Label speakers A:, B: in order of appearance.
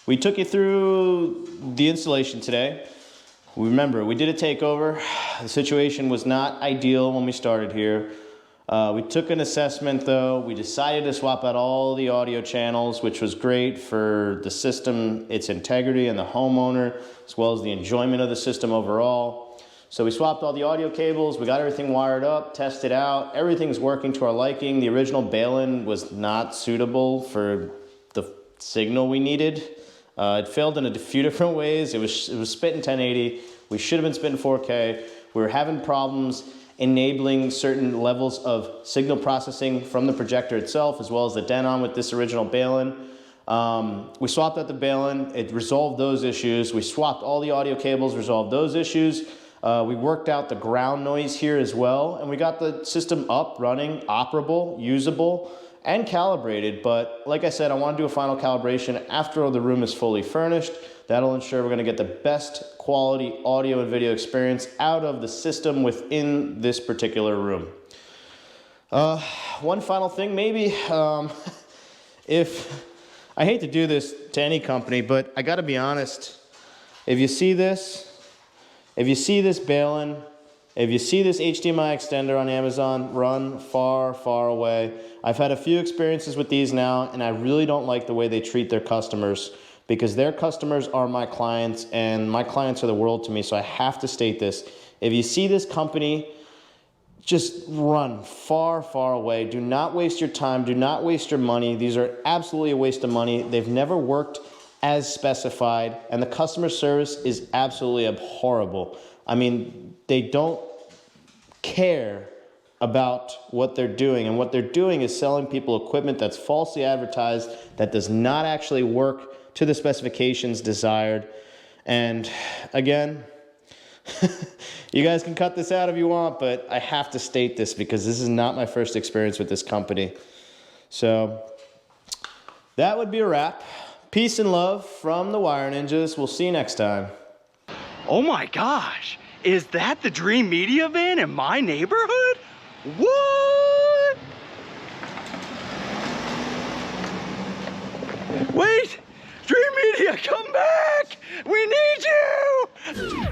A: We took you through the installation today. Remember, we did a takeover. The situation was not ideal when we started here. We took an assessment though. We decided to swap out all the audio channels, which was great for the system, its integrity, and the homeowner, as well as the enjoyment of the system overall. So we swapped all the audio cables, we got everything wired up, tested out, everything's working to our liking. The original bail-in was not suitable for the signal we needed. It failed in a few different ways. It was spitting 1080. We should have been spitting 4K. We were having problems enabling certain levels of signal processing from the projector itself, as well as the Denon with this original bail-in. We swapped out the bail-in. It resolved those issues. We swapped all the audio cables, resolved those issues. We worked out the ground noise here as well, and we got the system up, running, operable, usable, and calibrated. But like I said, I want to do a final calibration after the room is fully furnished. That'll ensure we're going to get the best quality audio and video experience out of the system within this particular room. One final thing, maybe, if I hate to do this to any company, but I got to be honest. If you see this bail-in, if you see this HDMI extender on Amazon, run far, far away. I've had a few experiences with these now, and I really don't like the way they treat their customers, because their customers are my clients, and my clients are the world to me, so I have to state this. If you see this company, just run far, far away. Do not waste your time. Do not waste your money. These are absolutely a waste of money. They've never worked as specified, and the customer service is absolutely abhorrible. I mean, they don't care about what they're doing, and what they're doing is selling people equipment that's falsely advertised, that does not actually work to the specifications desired. And again, you guys can cut this out if you want, but I have to state this because this is not my first experience with this company. So that would be a wrap. Peace and love from the Wire Ninjas. We'll see you next time.
B: Oh my gosh, is that the Dreamedia van in my neighborhood? What? Wait, Dreamedia, come back! We need you!